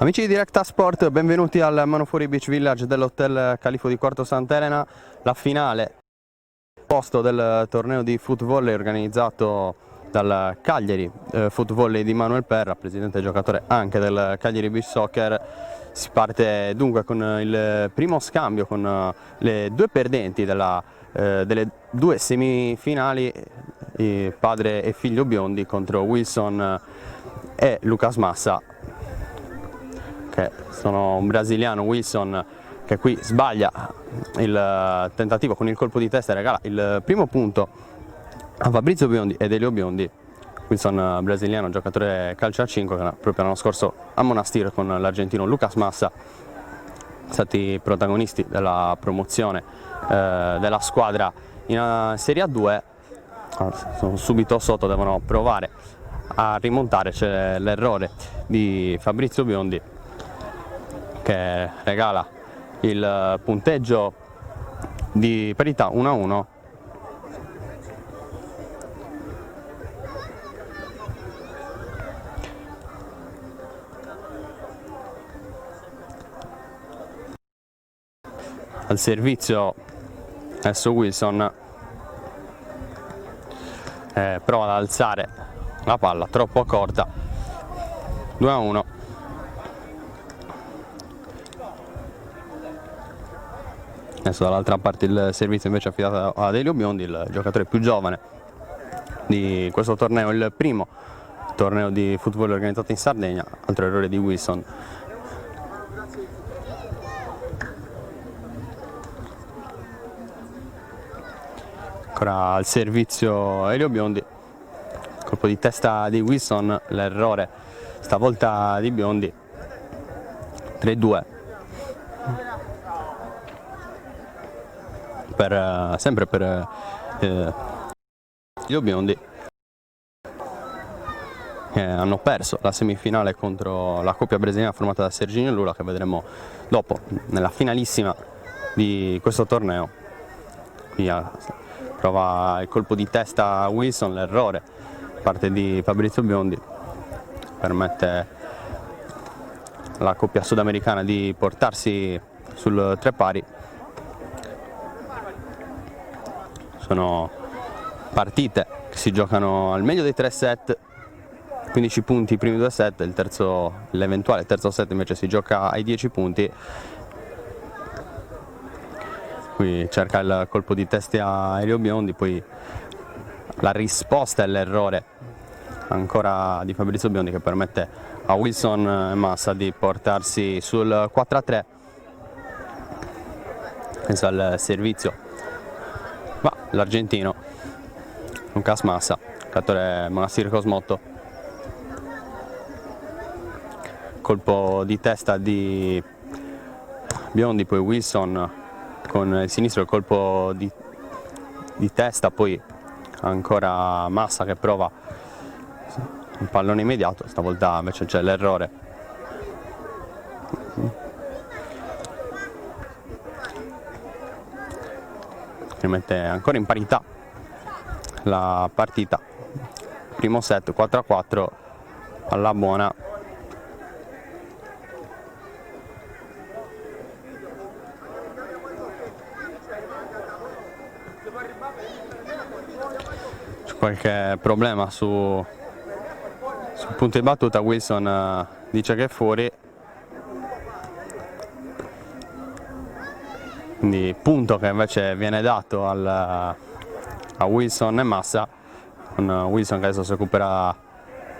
Amici di Directa Sport, benvenuti al Manofuori Beach Village dell'Hotel Califo di Quarto Sant'Elena. La finale posto del torneo di foot volley organizzato dal Cagliari Foot Volley di Manuel Perra, presidente e giocatore anche del Cagliari Beach Soccer. Si parte dunque con il primo scambio con le due perdenti delle due semifinali, padre e figlio biondi, contro Wilson e Lucas Massa, che sono un brasiliano. Wilson che qui sbaglia il tentativo con il colpo di testa e regala il primo punto a Fabrizio Biondi ed Elio Biondi. Wilson brasiliano, giocatore calcio a 5, che proprio l'anno scorso a Monastir con l'argentino Lucas Massa, stati protagonisti della promozione della squadra in Serie A2. Sono subito sotto, devono provare a rimontare. C'è l'errore di Fabrizio Biondi che regala il punteggio di parità 1-1. Al servizio adesso Wilson prova ad alzare la palla troppo corta, 2-1. Adesso dall'altra parte il servizio invece è affidato ad Elio Biondi, il giocatore più giovane di questo torneo, il primo torneo di football organizzato in Sardegna. Altro errore di Wilson. Ancora al servizio Elio Biondi, colpo di testa di Wilson, l'errore stavolta di Biondi, 3-2 sempre per Elio Biondi, che hanno perso la semifinale contro la coppia brasiliana formata da Serginho e Lula, che vedremo dopo nella finalissima di questo torneo. Qui prova il colpo di testa Wilson, l'errore parte di Fabrizio Biondi permette alla coppia sudamericana di portarsi sul 3 pari. Sono partite che si giocano al meglio dei 3 set, 15 punti i primi 2 set, l'eventuale terzo set invece si gioca ai 10 punti. Qui cerca il colpo di testa a Elio Biondi, poi la risposta è l'errore ancora di Fabrizio Biondi, che permette a Wilson e Massa di portarsi sul 4-3. Penso al servizio va l'argentino Lucas Massa, giocatore Monastir Cosmotto. Colpo di testa di Biondi, poi Wilson con il sinistro, il colpo di testa, poi ancora Massa che prova un pallone immediato, stavolta invece c'è l'errore. Si mette ancora in parità la partita, primo set 4-4 alla buona. C'è qualche problema sul punto di battuta. Wilson dice che è fuori, quindi punto che invece viene dato a Wilson e Massa, con Wilson che adesso si occuperà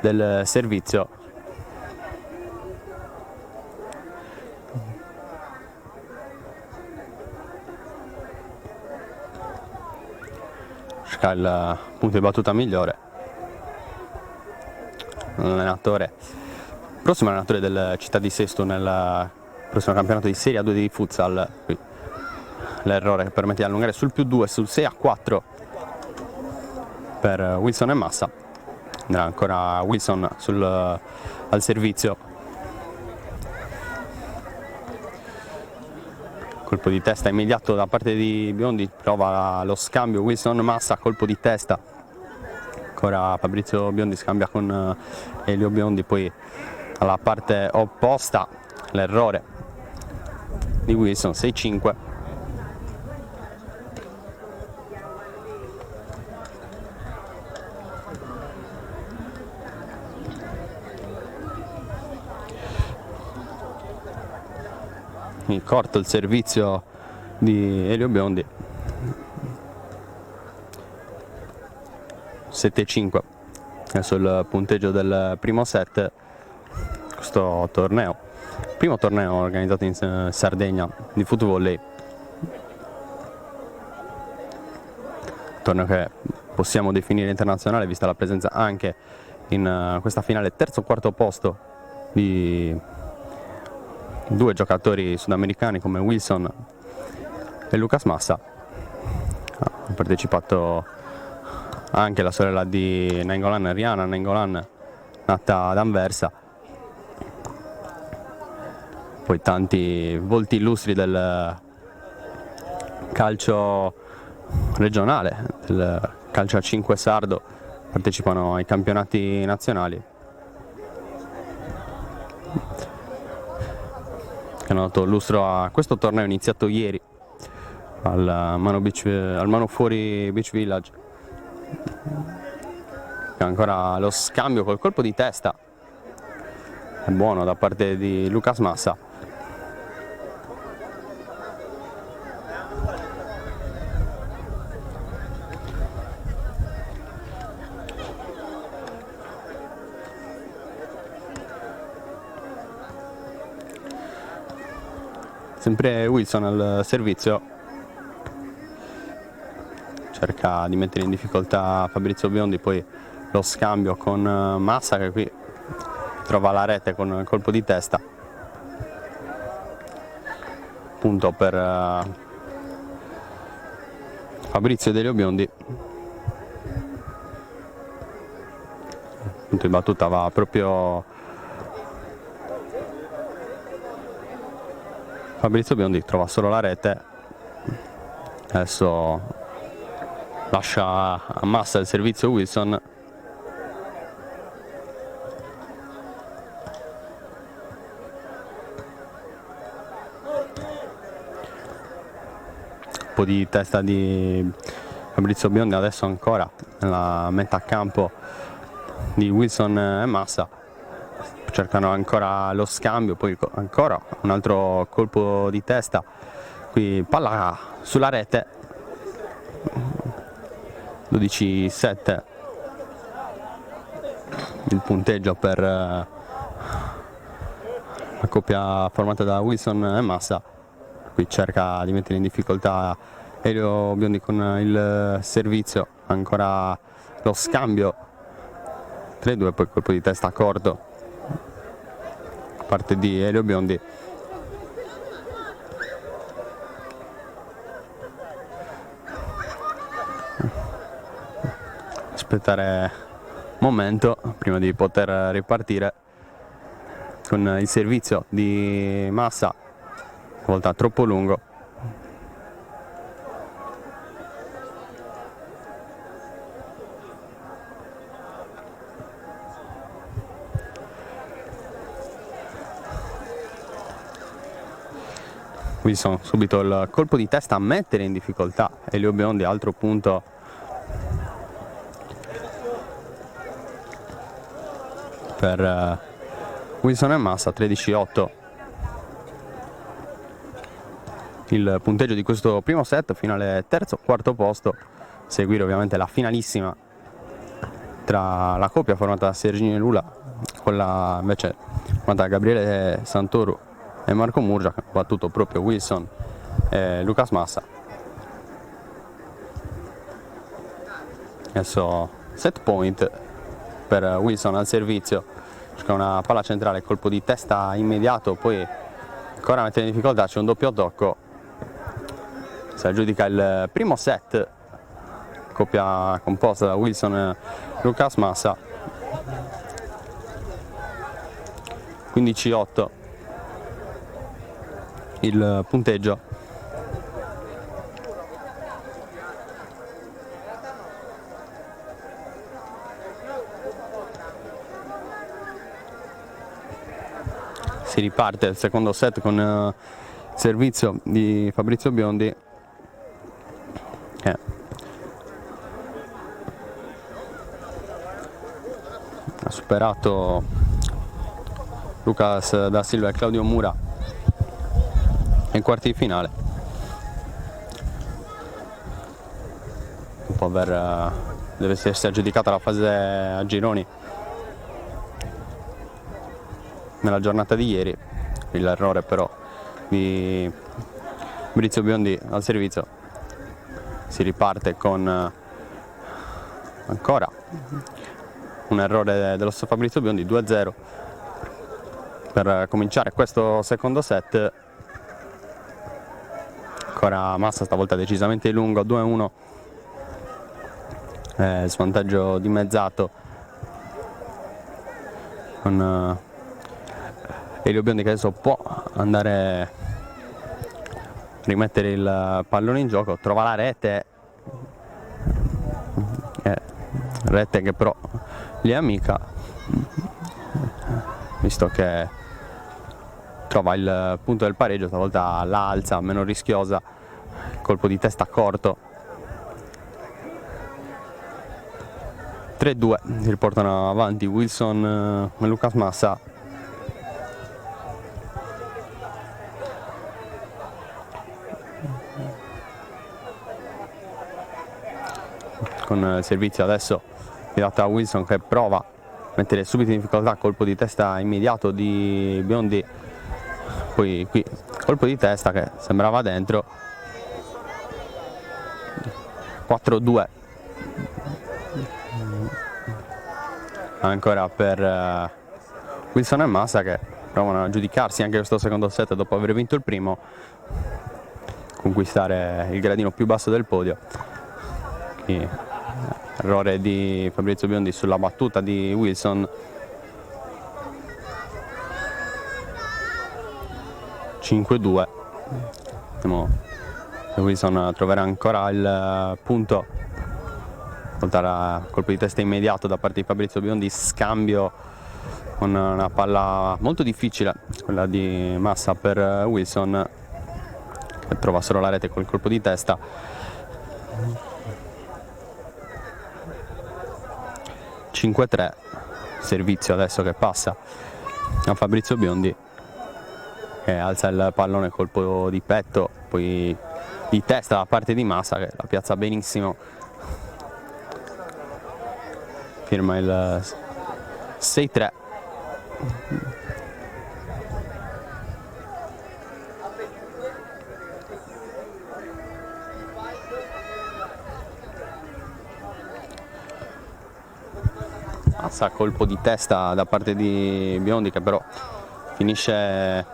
del servizio. Cerca il punto di battuta migliore. Prossimo allenatore del Città di Sesto nel prossimo campionato di Serie A2 di futsal. Qui l'errore che permette di allungare sul +2, sul 6-4 per Wilson e Massa. Andrà ancora Wilson al servizio. Colpo di testa immediato da parte di Biondi, prova lo scambio Wilson-Massa, colpo di testa. Ancora Fabrizio Biondi scambia con Elio Biondi, poi alla parte opposta l'errore di Wilson, 6-5. Corto il servizio di Elio Biondi, 7-5. Adesso il punteggio del primo set, questo torneo, primo torneo organizzato in Sardegna di footvolley, torneo che possiamo definire internazionale vista la presenza anche in questa finale terzo o quarto posto di due giocatori sudamericani come Wilson e Lucas Massa. Ha partecipato anche la sorella di Nainggolan, Rihanna Nainggolan, nata ad Anversa. Poi tanti volti illustri del calcio regionale, del calcio a 5 sardo, partecipano ai campionati nazionali, che hanno dato lustro a questo torneo iniziato ieri al Mano Fuori Beach Village. Ancora lo scambio col colpo di testa è buono da parte di Lucas Massa. Sempre Wilson al servizio, cerca di mettere in difficoltà Fabrizio Biondi, poi lo scambio con Massa che qui trova la rete con il colpo di testa. Punto per Fabrizio Delio Biondi. Punto di battuta va proprio Fabrizio Biondi, trova solo la rete. Adesso lascia a Massa il servizio Wilson. Un po' di testa di Fabrizio Biondi adesso ancora nella metà campo di Wilson e Massa. Cercano ancora lo scambio, poi ancora un altro colpo di testa. Qui palla sulla rete, 12-7 il punteggio per la coppia formata da Wilson e Massa. Qui cerca di mettere in difficoltà Elio Biondi con il servizio, ancora lo scambio 3-2, poi colpo di testa corto da parte di Elio Biondi. Aspettare momento prima di poter ripartire con il servizio di Massa, volta troppo lungo. Wilson subito il colpo di testa a mettere in difficoltà Elio Biondi, altro punto per Wilson e Massa, 13-8 il punteggio di questo primo set, finale terzo quarto posto. Seguire ovviamente la finalissima tra la coppia formata da Serginio Lula con la invece formata da Gabriele Santoru e Marco Murgia, che ha battuto proprio Wilson e Lucas Massa. Adesso set point per Wilson al servizio, cerca una palla centrale, colpo di testa immediato, poi ancora mette in difficoltà, c'è un doppio tocco, si aggiudica il primo set, coppia composta da Wilson e Lucas Massa, 15-8 il punteggio. Si riparte il secondo set con servizio di Fabrizio Biondi che ha superato Lucas da Silva e Claudio Mura in quarti di finale, dopo deve essersi aggiudicata la fase a gironi nella giornata di ieri. L'errore però di Fabrizio Biondi al servizio. Si riparte con ancora un errore dello stesso Fabrizio Biondi, 2-0 per cominciare questo secondo set. Ancora Massa, stavolta decisamente lungo, 2-1, svantaggio dimezzato con Elio Biondi che adesso può andare a rimettere il pallone in gioco, trova la rete, rete che però gli è amica, visto che trova il punto del pareggio, stavolta la alza, meno rischiosa, colpo di testa corto. 3-2, si riportano avanti Wilson e Lucas Massa. Con il servizio adesso dato a Wilson che prova a mettere subito in difficoltà, colpo di testa immediato di Biondi, poi qui colpo di testa che sembrava dentro. 4-2 ancora per Wilson e Massa, che provano a giudicarsi anche questo secondo set dopo aver vinto il primo, conquistare il gradino più basso del podio. Errore di Fabrizio Biondi sulla battuta di Wilson. 5-2. Vediamo se Wilson troverà ancora il punto. Colpo di testa immediato da parte di Fabrizio Biondi, scambio con una palla molto difficile, quella di Massa per Wilson, che trova solo la rete col colpo di testa. 5-3, servizio adesso che passa a Fabrizio Biondi, che alza il pallone, colpo di petto, poi di testa da parte di Massa che la piazza benissimo, firma il 6-3. Massa, colpo di testa da parte di Biondi che però finisce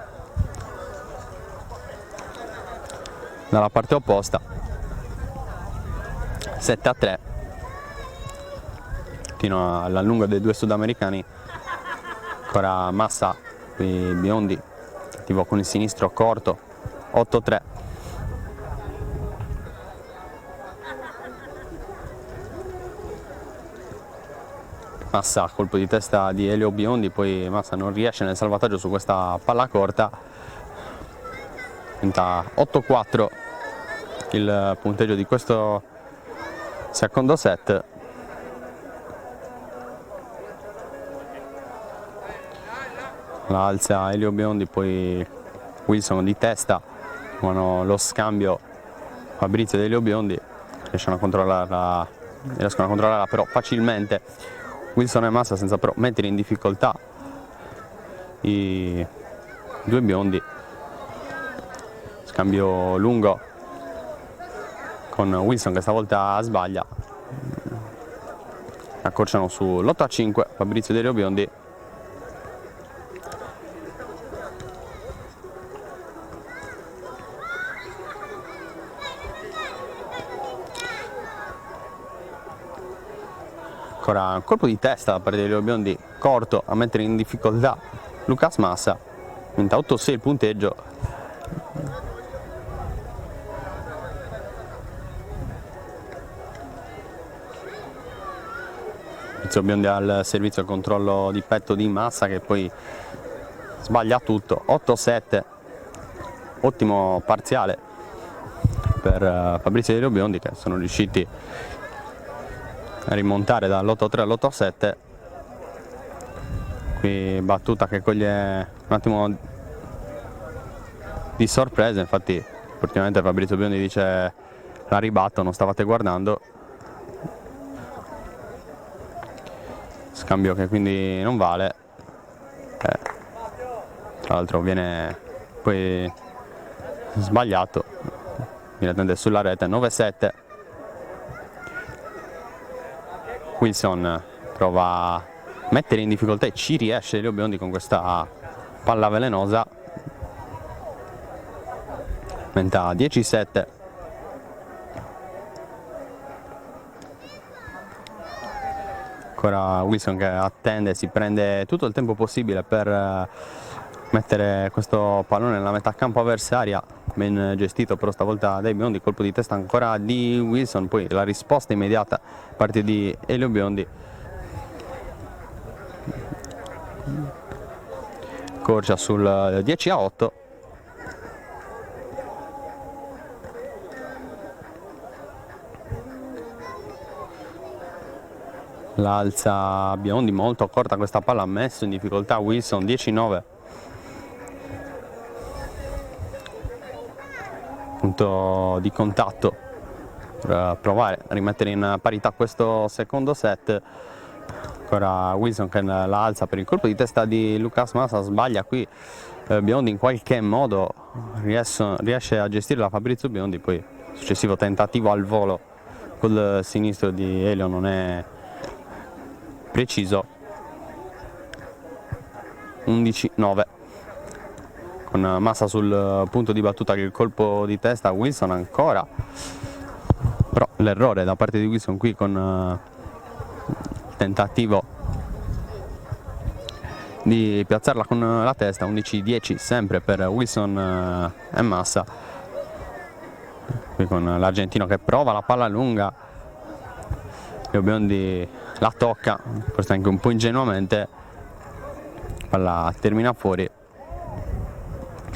dalla parte opposta. 7-3, fino all'allungo dei due sudamericani. Ancora Massa, qui Biondi attivo con il sinistro corto. 8-3. Massa, colpo di testa di Elio Biondi, poi Massa non riesce nel salvataggio su questa palla corta. Diventa 8-4 il punteggio di questo secondo set. La alza Elio Biondi, poi Wilson di testa, con lo scambio Fabrizio ed Elio Biondi riescono a controllarla però facilmente Wilson e Massa, senza però mettere in difficoltà i due biondi. Scambio lungo con Wilson che stavolta sbaglia, accorciano sull'8-5 Fabrizio ed Elio Biondi. Ancora un colpo di testa da parte di Elio Biondi, corto, a mettere in difficoltà Lucas Massa. Diventa 8-6 il punteggio. Fabrizio Biondi al servizio, al controllo di petto di Massa, che poi sbaglia tutto, 8-7, ottimo parziale per Fabrizio Delio Biondi, che sono riusciti a rimontare dall'8-3 all'8-7. Qui battuta che coglie un attimo di sorpresa, infatti ultimamente Fabrizio Biondi dice la ribatto, non stavate guardando. Scambio che quindi non vale, tra l'altro viene poi sbagliato direttamente sulla rete. 9-7. Wilson prova a mettere in difficoltà e ci riesce Delio Biondi con questa palla velenosa. Diventa 10-7. Ancora Wilson che attende, si prende tutto il tempo possibile per mettere questo pallone nella metà campo avversaria, ben gestito però stavolta dai Biondi. Colpo di testa ancora di Wilson, poi la risposta immediata da parte di Delio Biondi. Corcia sul 10-8. L'alza Biondi, molto corta questa palla, ha messo in difficoltà Wilson. 10-9. Punto di contatto per provare a rimettere in parità questo secondo set. Ancora Wilson che la alza per il colpo di testa di Lucas Massa, sbaglia qui Biondi in qualche modo, riesce a gestire la Fabrizio Biondi, poi successivo tentativo al volo col sinistro di Elio non è preciso. 11-9. Con Massa sul punto di battuta che il colpo di testa, Wilson ancora, però l'errore da parte di Wilson qui con il tentativo di piazzarla con la testa. 11-10 sempre per Wilson e Massa, qui con l'argentino che prova la palla lunga. Delio Biondi la tocca, forse anche un po' ingenuamente, palla termina fuori.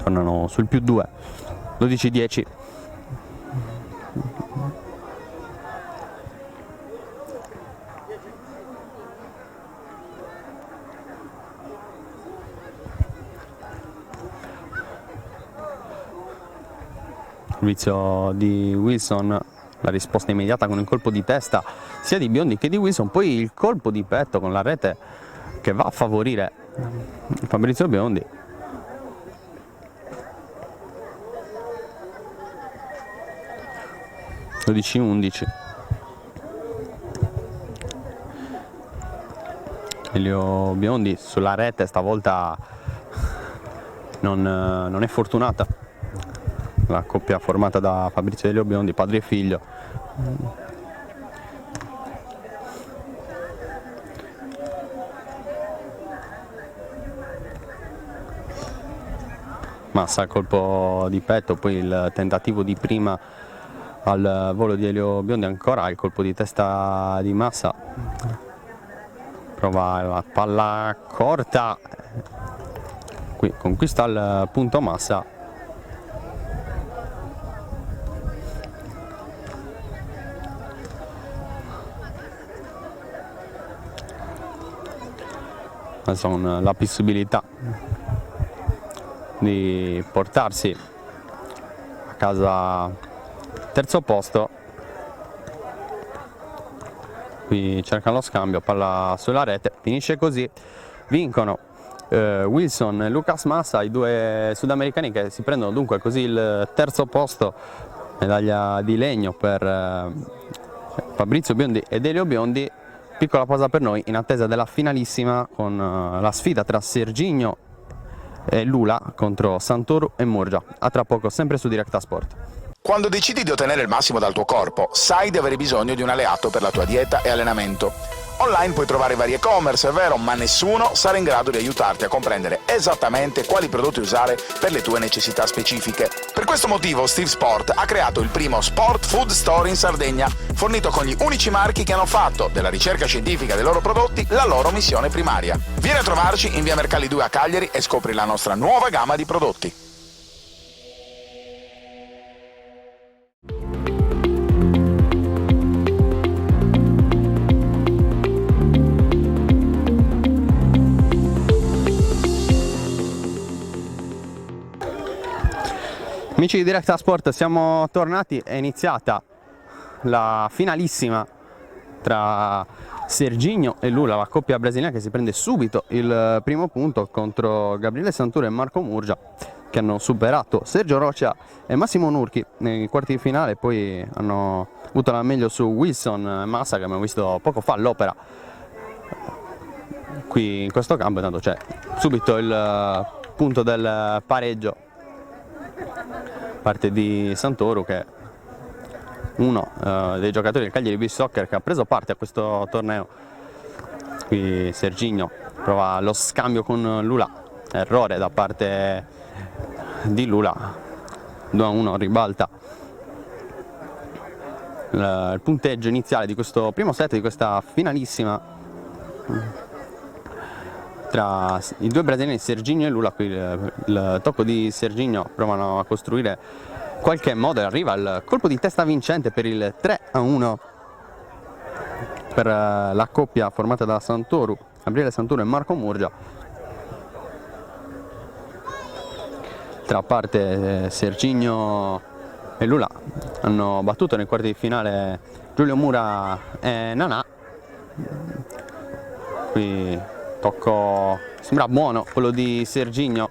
Tornano sul +2, 12-10. Servizio di Wilson, la risposta immediata con il colpo di testa sia di Biondi che di Wilson, poi il colpo di petto con la rete che va a favorire Fabrizio Biondi. (12-11). Delio Biondi sulla rete stavolta non è fortunata la coppia formata da Fabrizio Delio Biondi, padre e figlio. Massa colpo di petto, poi il tentativo di prima al volo di Delio Biondi, ancora il colpo di testa di Massa, prova la palla corta, qui conquista il punto Massa. Adesso con la possibilità di portarsi a casa terzo posto. Qui cerca lo scambio, palla sulla rete, finisce così. Vincono Wilson e Lucas Massa, i due sudamericani, che si prendono dunque così il terzo posto, medaglia di legno per Fabrizio Biondi e Delio Biondi. Piccola pausa per noi in attesa della finalissima, con la sfida tra Serginho e Lula contro Santoro e Murgia. A tra poco, sempre su Directa Sport. Quando decidi di ottenere il massimo dal tuo corpo, sai di avere bisogno di un alleato per la tua dieta e allenamento. Online puoi trovare vari e-commerce, è vero, ma nessuno sarà in grado di aiutarti a comprendere esattamente quali prodotti usare per le tue necessità specifiche. Per questo motivo Steve Sport ha creato il primo Sport Food Store in Sardegna, fornito con gli unici marchi che hanno fatto della ricerca scientifica dei loro prodotti la loro missione primaria. Vieni a trovarci in via Mercalli 2 a Cagliari e scopri la nostra nuova gamma di prodotti. Amici di Directa Sport, siamo tornati, è iniziata la finalissima tra Serginho e Lula, la coppia brasiliana che si prende subito il primo punto contro Gabriele Santoro e Marco Murgia, che hanno superato Sergio Roccia e Massimo Nurchi nei quarti di finale. Poi hanno avuto la meglio su Wilson e Massa, che abbiamo visto poco fa all'Opera qui in questo campo. Intanto c'è subito il punto del pareggio parte di Santoro, che è uno dei giocatori del Cagliari Beach Soccer che ha preso parte a questo torneo. Qui Serginho prova lo scambio con Lula, errore da parte di Lula, 2-1, ribalta il punteggio iniziale di questo primo set, di questa finalissima tra i due brasiliani Serginho e Lula. Qui il tocco di Serginho, provano a costruire in qualche modo e arriva il colpo di testa vincente per il 3-1 per la coppia formata da Santoro, Gabriele Santoro e Marco Murgia. Tra parte Serginho e Lula hanno battuto nei quarti di finale Giulio Mura e Nanà. Qui tocco sembra buono quello di Serginho,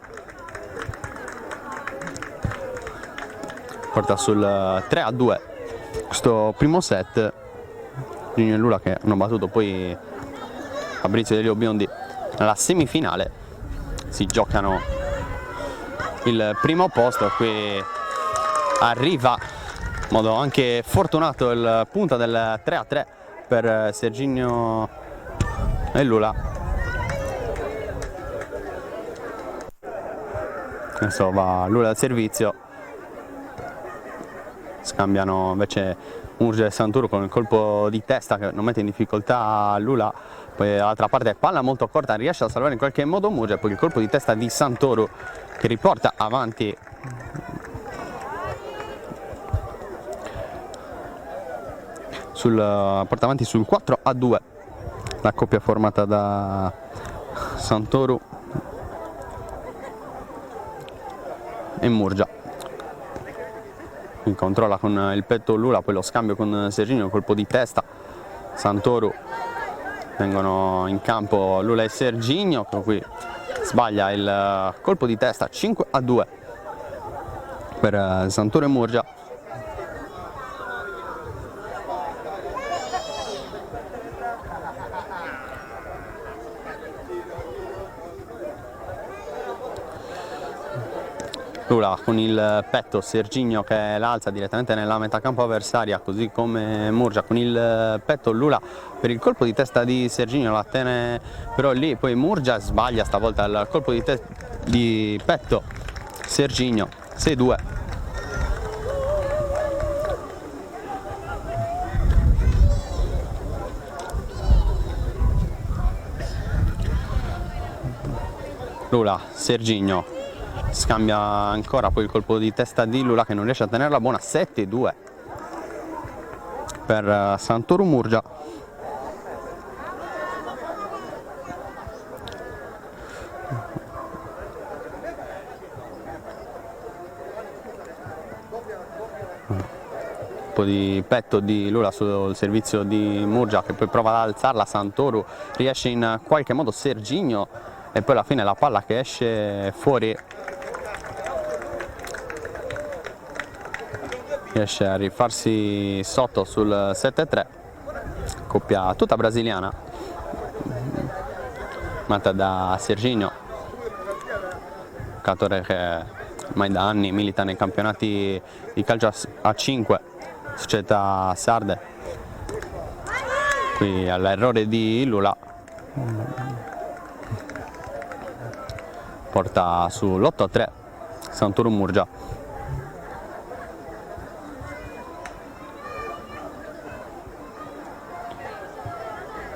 porta sul 3-2 questo primo set. Serginho e Lula che hanno battuto poi Fabrizio Delio Biondi nella semifinale, si giocano il primo posto. Qui arriva in modo anche fortunato il punto del 3-3 per Serginho e Lula. Adesso va Lula al servizio, scambiano invece Murgia e Santoro con il colpo di testa che non mette in difficoltà Lula. Poi dall'altra parte palla molto corta, riesce a salvare in qualche modo Murgia, poi il colpo di testa di Santoro che riporta avanti porta avanti sul 4-2 la coppia formata da Santoro e Murgia. Controlla con il petto Lula, poi lo scambio con Serginho, colpo di testa. Santoro, vengono in campo Lula e Serginho, qui sbaglia il colpo di testa, 5-2 per Santoro e Murgia. Lula con il petto, Serginho che l'alza direttamente nella metà campo avversaria, così come Murgia con il petto. Lula per il colpo di testa di Serginho, la tiene però lì, poi Murgia sbaglia stavolta il colpo di petto Serginho, 6-2. Lula, Serginho scambia ancora, poi il colpo di testa di Lula che non riesce a tenerla buona, 7-2 per Santoro Murgia. Un po' di petto di Lula sul servizio di Murgia che poi prova ad alzarla, Santoro riesce in qualche modo, Serginho, e poi alla fine la palla che esce fuori riesce a rifarsi sotto sul 7-3, coppia tutta brasiliana formata da Serginho, giocatore che ormai da anni milita nei campionati di calcio a 5 società sarde. qui all'errore di Lula, porta sull'8-3 Santoro Murgia.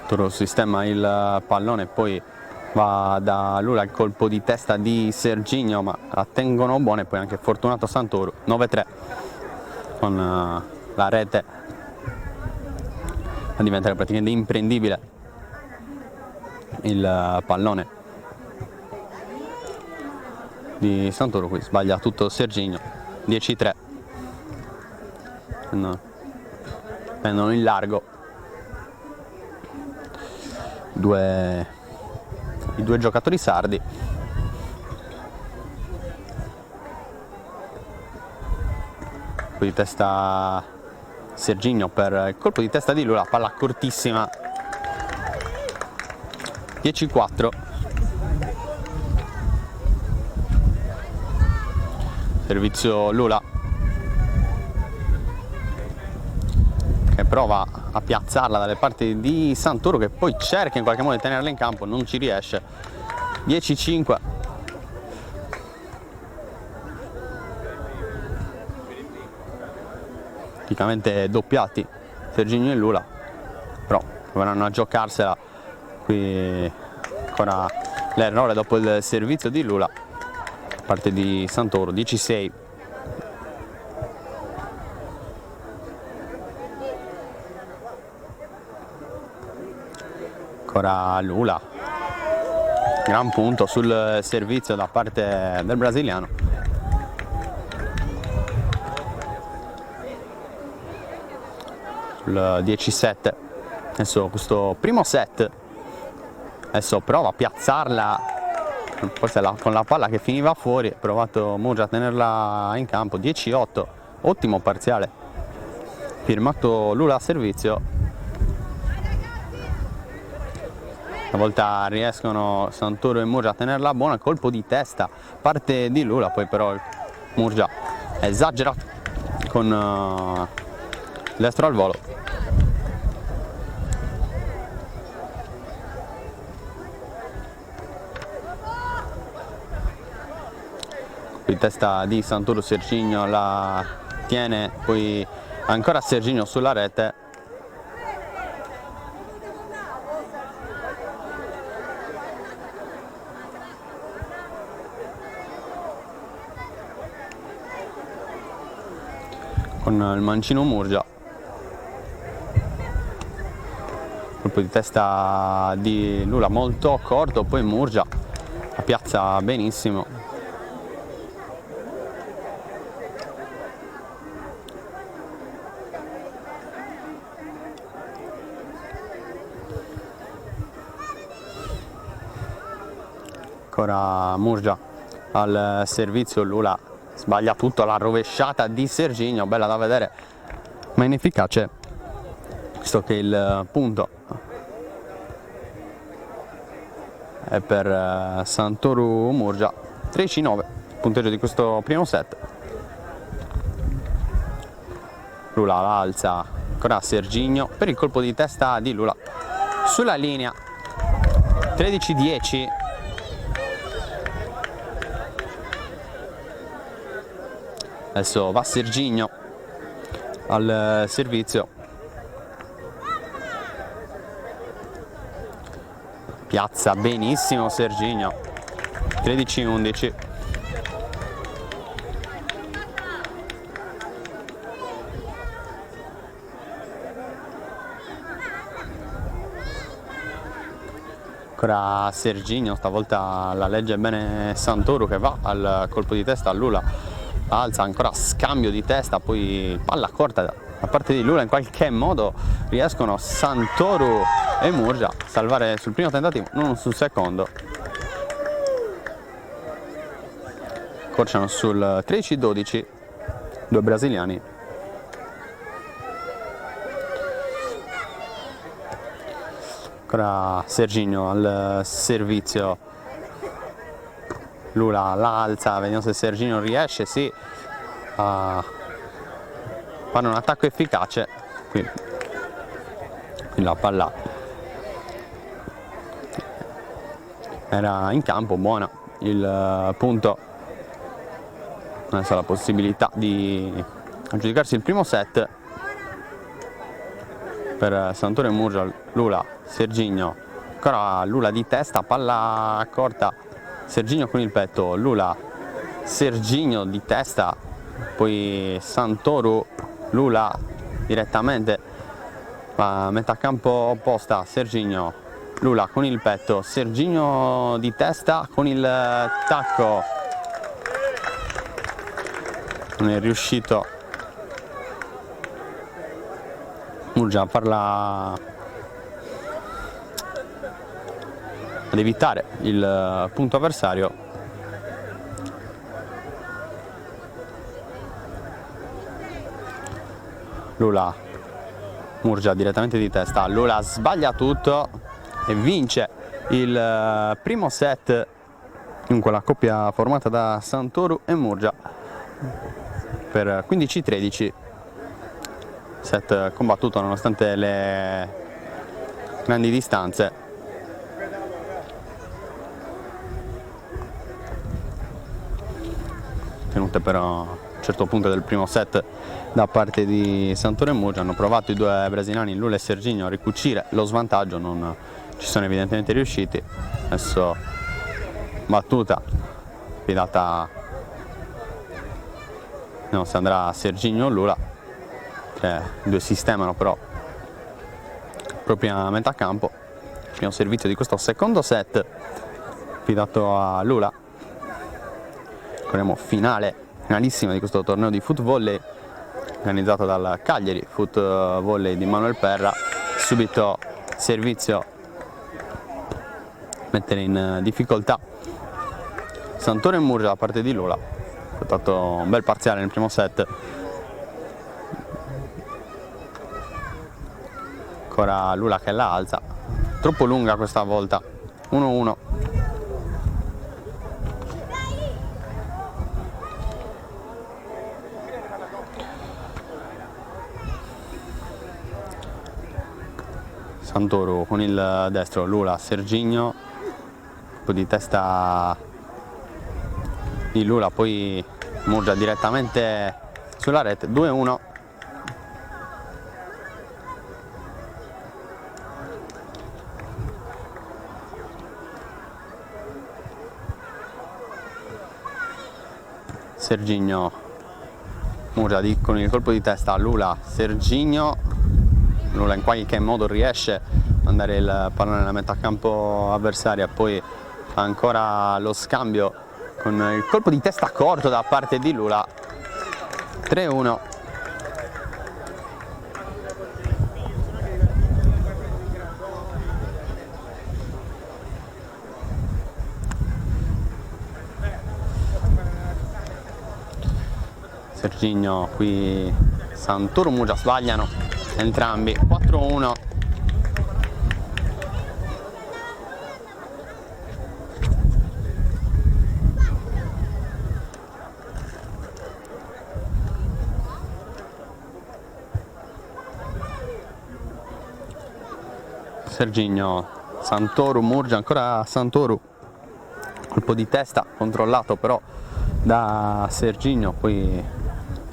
Toro sistema il pallone, poi va da Lula il colpo di testa di Serginho, ma la tengono buona, e poi anche fortunato Santoro. 9-3 con la rete a diventare praticamente imprendibile il pallone di Santoro. Qui sbaglia tutto Serginho. 10-3, prendono in largo i due giocatori sardi. Colpo di testa Serginho per il colpo di testa di Lula, palla cortissima. 10-4. Servizio Lula, che prova a piazzarla dalle parti di Santoro, che poi cerca in qualche modo di tenerla in campo, non ci riesce. 10-5. Praticamente doppiati Serginho e Lula, però proveranno a giocarsela. Qui ancora l'errore dopo il servizio di Lula da parte di Santoro. 10-6. Ancora Lula, gran punto sul servizio da parte del brasiliano. Sul 17. Adesso questo primo set, adesso prova a piazzarla, forse con la palla che finiva fuori, ha provato Murgia a tenerla in campo. 10-8, ottimo parziale firmato Lula a servizio. Stavolta riescono Santoro e Murgia a tenerla buona, colpo di testa parte di Lula, poi però Murgia esagera con destro al volo. Colpo di testa di Santoro, Serginho la tiene, poi ancora Serginho sulla rete. Con il mancino Murgia, colpo di testa di Lula molto corto, poi Murgia la piazza benissimo. Ancora Murgia al servizio, Lula sbaglia tutto, la rovesciata di Serginho, bella da vedere ma inefficace, visto che il punto è per Santoro Murgia. 13-9 punteggio di questo primo set. Lula la alza, ancora Serginho per il colpo di testa di Lula sulla linea. 13-10. Adesso va Serginho al servizio, piazza benissimo Serginho. 13-11. Ancora Serginho, stavolta la legge bene Santoro, che va al colpo di testa a Lula. Alza, ancora scambio di testa, poi palla corta da parte di Lula. In qualche modo riescono Santoro e Murgia a salvare sul primo tentativo, non sul secondo. Corciano sul 13-12 due brasiliani. Ancora Serginho al servizio, Lula la alza, vediamo se Serginho riesce, sì, a fare un attacco efficace. Qui la palla era in campo, buona il punto, adesso la possibilità di aggiudicarsi il primo set per Santoro e Murgia. Lula, Serginio, ancora Lula di testa, palla corta, Serginio con il petto, Lula, Serginio di testa, poi Santoro, Lula direttamente a metà campo opposta, Serginio, Lula con il petto, Serginio di testa con il tacco, non è riuscito Murgia a farla, ad evitare il punto avversario. Lula, Murgia direttamente di testa, Lula sbaglia tutto e vince il primo set in quella coppia formata da Santoro e Murgia per 15-13. Set combattuto nonostante le grandi distanze. Tenute però a un certo punto del primo set da parte di Santoro e Murgia. Hanno provato i due brasiliani, Lula e Serginio, a ricucire lo svantaggio, non ci sono evidentemente riusciti. Adesso battuta affidata, no, se andrà Serginio o Lula, i due sistemano però proprio a metà campo. Primo servizio di questo secondo set affidato a Lula. Ricordiamo finalissima di questo torneo di foot volley organizzato dal Cagliari Foot Volley di Manuel Perra. Subito servizio, mettere in difficoltà Santoro e Murgia da parte di Lula. Ha fatto un bel parziale nel primo set. Ancora Lula che la alza, troppo lunga questa volta, 1-1. Santoro con il destro, Lula, Serginio, un po' di testa di Lula, poi Murgia direttamente sulla rete, 2-1. Serginio, Murgia con il colpo di testa, Lula, Serginio, Lula in qualche modo riesce a mandare il pallone nella metà campo avversaria, poi ancora lo scambio con il colpo di testa corto da parte di Lula, 3-1. Serginio, qui Santoro, Murgia sbagliano entrambi, 4-1. Serginio, Santoro, Murgia, ancora Santoro, colpo di testa controllato però da Serginio, poi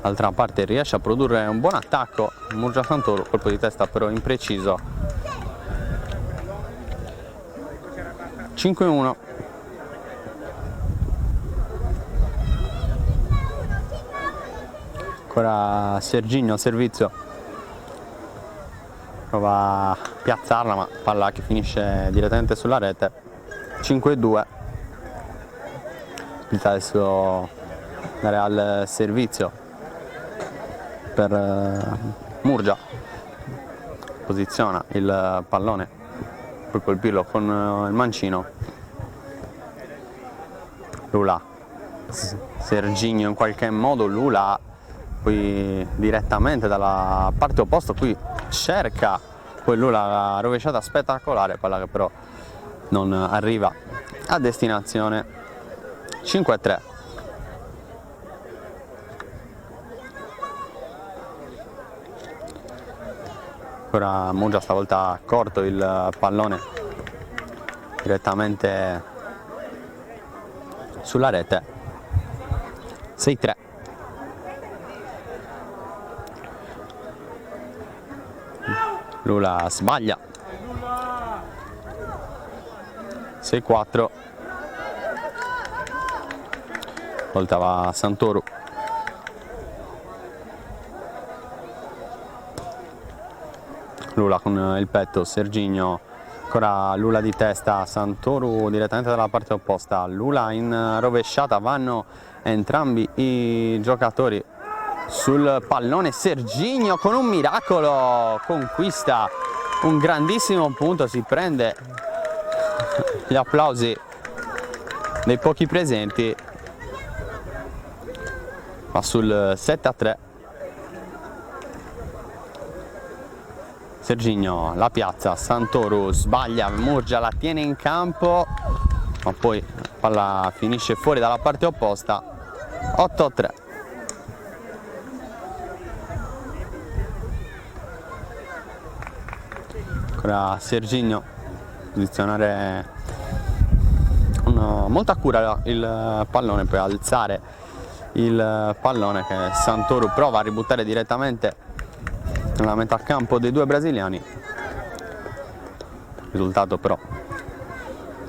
d'altra parte riesce a produrre un buon attacco Murgia Santoro, colpo di testa però impreciso, 5-1. Ancora Serginio, servizio, prova a piazzarla ma palla che finisce direttamente sulla rete, 5-2. Adesso andare al servizio per Murgia, posiziona il pallone per colpirlo con il mancino. Lula, Serginio in qualche modo, Lula poi direttamente dalla parte opposta, qui cerca, poi Lula la rovesciata spettacolare, palla che però non arriva a destinazione, 5-3. Ancora Murgia, stavolta corto il pallone direttamente sulla rete. 6-3. Lula sbaglia. 6-4. Voltava Santoro. Lula con il petto, Serginho, ancora Lula di testa, Santoro direttamente dalla parte opposta, Lula in rovesciata, vanno entrambi i giocatori sul pallone, Serginho con un miracolo conquista un grandissimo punto, si prende gli applausi dei pochi presenti, va sul 7-3. Serginho la piazza, Santoro sbaglia, Murgia la tiene in campo, ma poi la palla finisce fuori dalla parte opposta. 8-3. Ancora Serginho, posizionare con molta cura il pallone, poi alzare il pallone che Santoro prova a ributtare direttamente nella metà campo dei due brasiliani. Il risultato però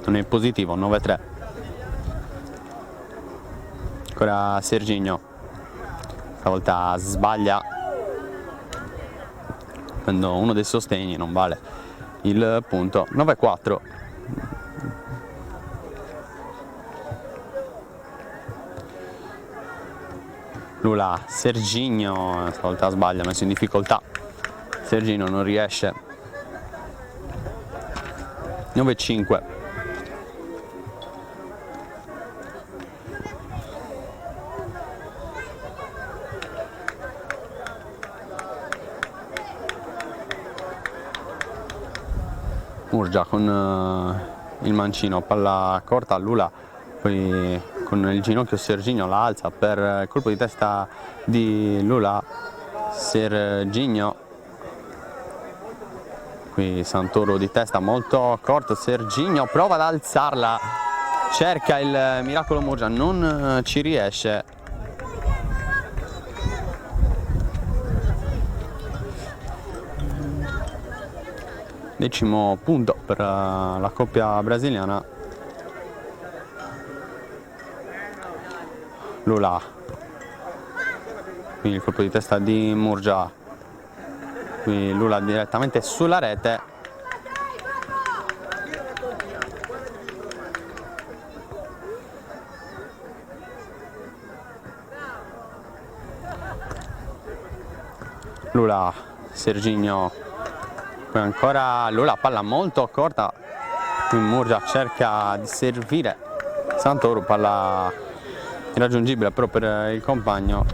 non è positivo, 9-3. Ancora Serginho, stavolta sbaglia, prendo uno dei sostegni, non vale il punto. 9-4. Lula, Serginho, stavolta sbaglia, messo in difficoltà. Serginho non riesce. 9-5. Murgia con il mancino, palla corta, Lula poi con il ginocchio Serginho la alza per il colpo di testa di Lula. Serginho, qui Santoro di testa molto corto, Serginho prova ad alzarla, cerca il miracolo Murgia, non ci riesce. Decimo punto per la coppia brasiliana. Lula, quindi il colpo di testa di Murgia, qui Lula direttamente sulla rete. Lula, Serginho, poi ancora Lula, palla molto corta, qui Murgia cerca di servire Santoro, palla irraggiungibile però per il compagno.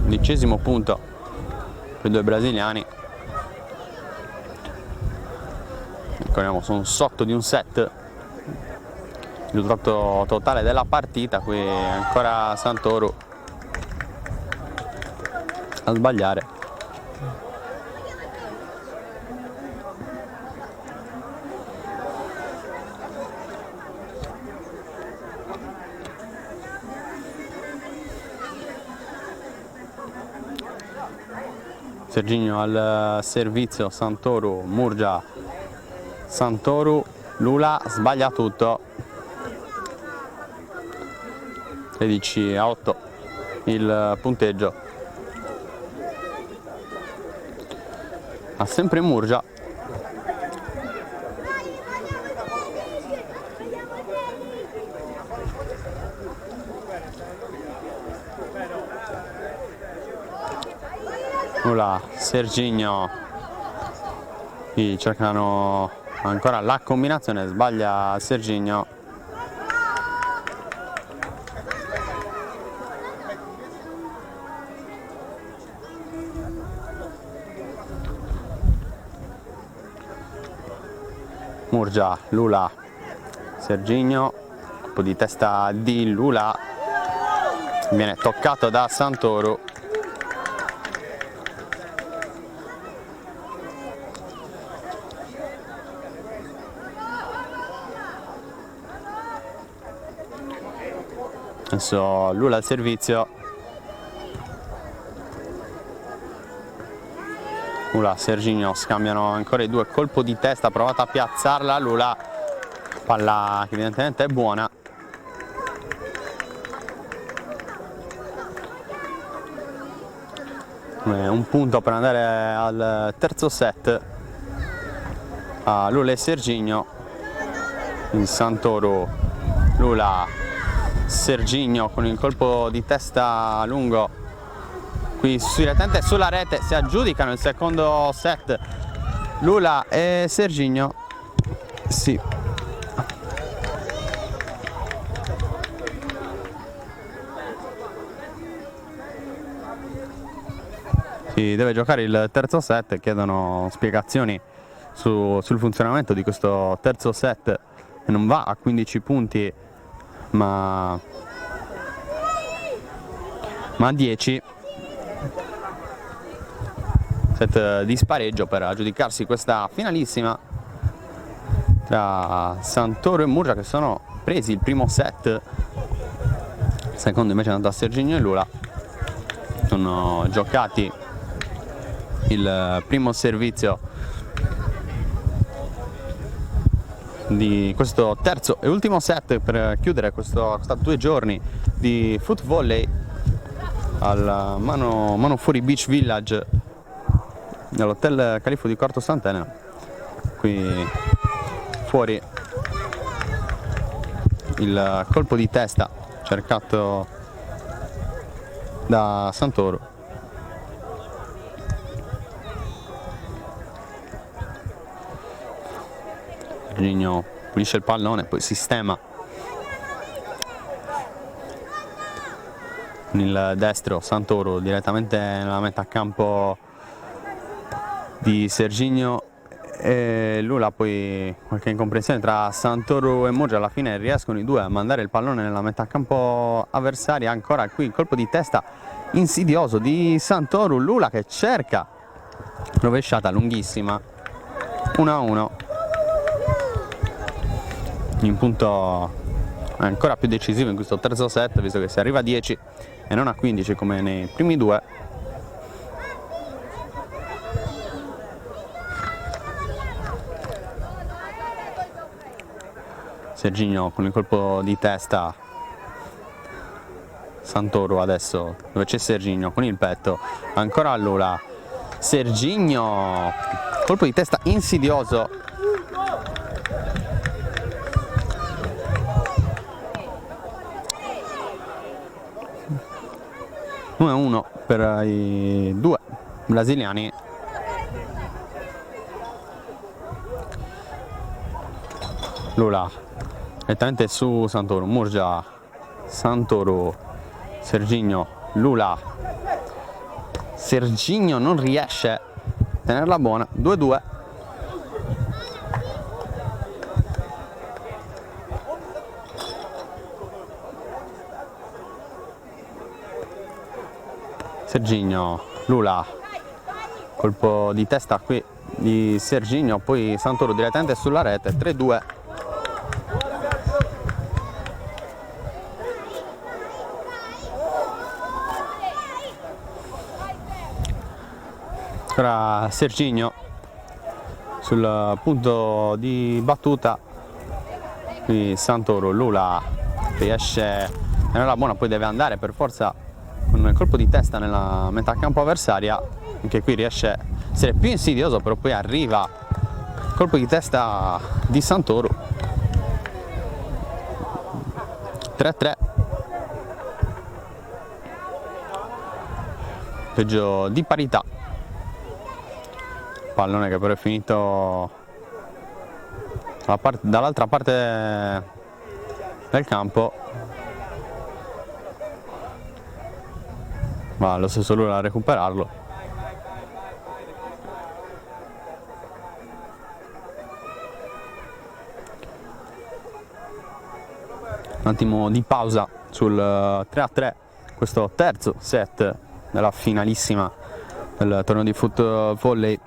10° punto per i due brasiliani. Ricordiamo, sono sotto di un set. Il risultato totale della partita, qui ancora Santoro a sbagliare. Serginho al servizio, Santoro, Murgia, Santoro, Lula sbaglia tutto. 13-8 il punteggio. Ha sempre Murgia. Lula, Serginho, cercano ancora la combinazione, sbaglia Serginho. Murgia, Lula, Serginho, colpo di testa di Lula, viene toccato da Santoro. Adesso Lula al servizio. Lula, Serginho scambiano ancora i due, colpo di testa, provata a piazzarla Lula, palla che evidentemente è buona. Un punto per andare al terzo set a Lula e Serginho. In Santoro, Lula, Serginho con il colpo di testa lungo qui direttamente sulla rete, si aggiudicano il secondo set Lula e Serginho. Sì. Si deve giocare il terzo set, chiedono spiegazioni sul funzionamento di questo terzo set, che non va a 15 punti ma a 10. Set di spareggio per aggiudicarsi questa finalissima tra Santoro e Murgia, che sono presi il primo set. Il secondo invece è andato a Serginho e Lula. Sono giocati il primo servizio di questo terzo e ultimo set per chiudere questi 2 giorni di foot volley al Mano Fuori Beach Village nell'hotel Califo di Corto Sant'Elena. Qui fuori il colpo di testa cercato da Santoro. Serginho pulisce il pallone, poi sistema con il destro Santoro direttamente nella metà campo di Serginho e Lula. Poi qualche incomprensione tra Santoro e Murgia, alla fine riescono i due a mandare il pallone nella metà campo avversaria. Ancora qui il colpo di testa insidioso di Santoro, Lula che cerca rovesciata lunghissima, 1-1. In punto ancora più decisivo in questo terzo set, visto che si arriva a 10 e non a 15 come nei primi due. Serginho con il colpo di testa, Santoro adesso dove c'è Serginho con il petto, ancora a Lula, Serginho, colpo di testa insidioso. Uno per i due brasiliani. Lula direttamente su Santoro, Murgia, Santoro, Serginho, Lula, Serginho non riesce a tenerla buona, 2-2. Serginho, Lula, colpo di testa qui di Serginho, poi Santoro direttamente sulla rete, 3-2. Ora Serginho sul punto di battuta, qui Santoro, Lula riesce a tenerla buona, poi deve andare per forza con il colpo di testa nella metà campo avversaria, anche qui riesce a essere più insidioso, però poi arriva il colpo di testa di Santoro, 3-3. Peggio di parità, pallone che però è finito dall'altra parte del campo. Ma lo stesso Lula a recuperarlo. Un attimo di pausa sul 3-3, questo terzo set della finalissima del torneo di foot volley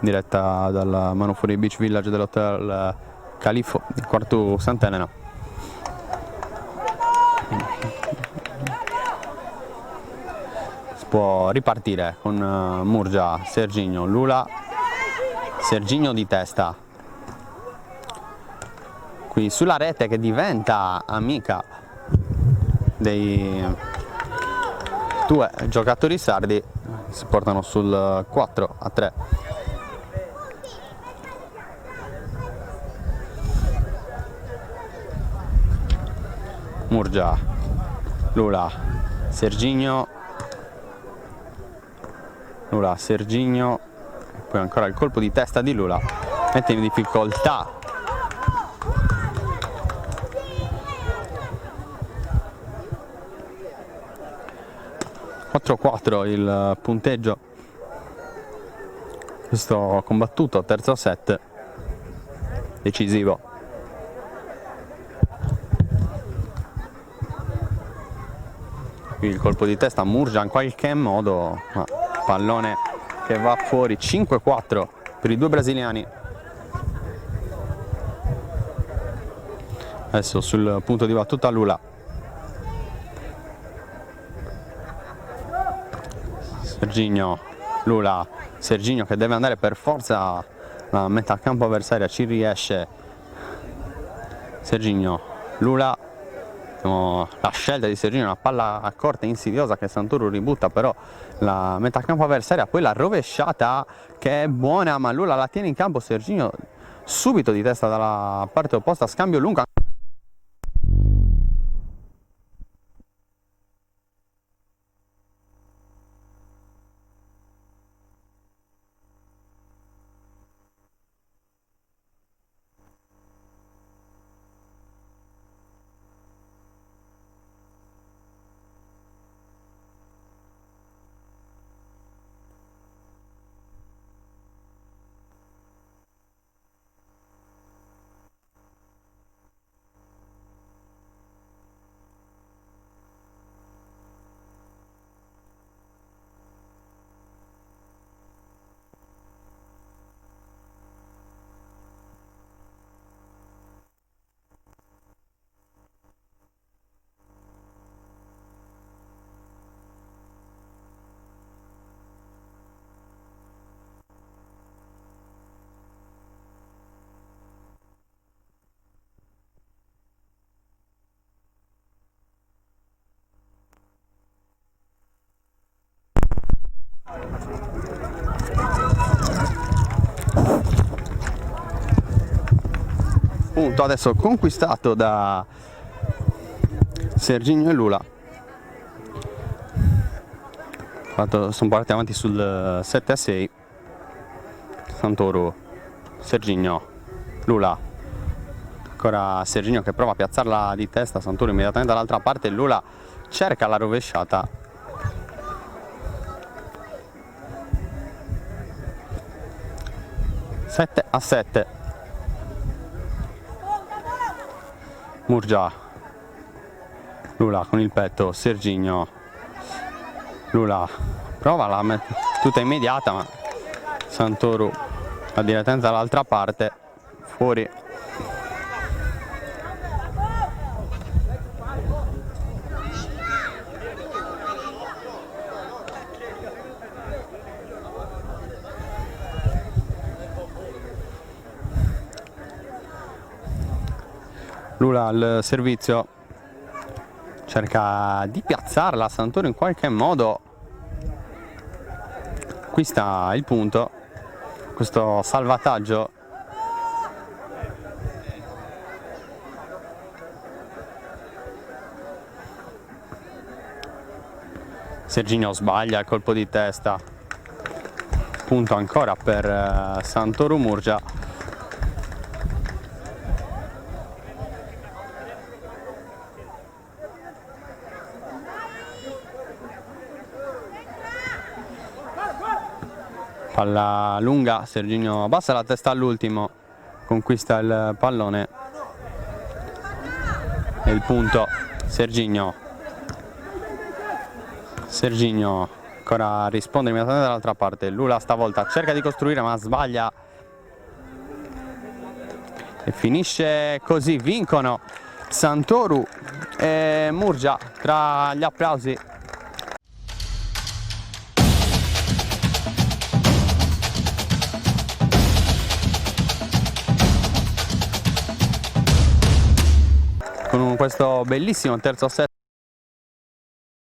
diretta dal Mano Fuori Beach Village dell'hotel Califo di Corto Sant'Elena. può ripartire con Murgia, Serginho, Lula, Serginho di testa. Qui sulla rete che diventa amica dei due giocatori sardi, si portano sul 4-3. Murgia, Lula, Serginho, Lula, Serginho, poi ancora il colpo di testa di Lula, mette in difficoltà il punteggio, questo combattuto terzo set decisivo. Qui il colpo di testa Murgia in qualche modo, ma pallone che va fuori. 5-4 per i due brasiliani. Adesso sul punto di battuta Lula, Serginho, Lula, Serginho che deve andare per forza la metà campo avversaria, ci riesce. Serginho, Lula, la scelta di Serginho, una palla corta insidiosa che Santoro ributta, però la metà campo avversaria, poi la rovesciata che è buona, ma Lula la tiene in campo. Serginho subito di testa dalla parte opposta, scambio lungo. Punto adesso conquistato da Serginho e Lula. Sono partiti avanti sul 7-6. Santoro, Serginho, Lula, ancora Serginho che prova a piazzarla di testa, Santoro immediatamente dall'altra parte, Lula cerca la rovesciata. Sette a 7. Murgia, Lula con il petto, Serginho, Lula prova la battuta immediata, ma Santoro va direttamente dall'altra parte, fuori. Lula al servizio, cerca di piazzarla, Santoro in qualche modo acquista il punto, questo salvataggio. Serginho sbaglia il colpo di testa, punto ancora per Santoro Murgia. Palla lunga, Serginho abbassa la testa all'ultimo, conquista il pallone e il punto. Serginho ancora risponde immediatamente dall'altra parte, Lula stavolta cerca di costruire ma sbaglia e finisce così. Vincono Santoro e Murgia tra gli applausi. con questo bellissimo terzo set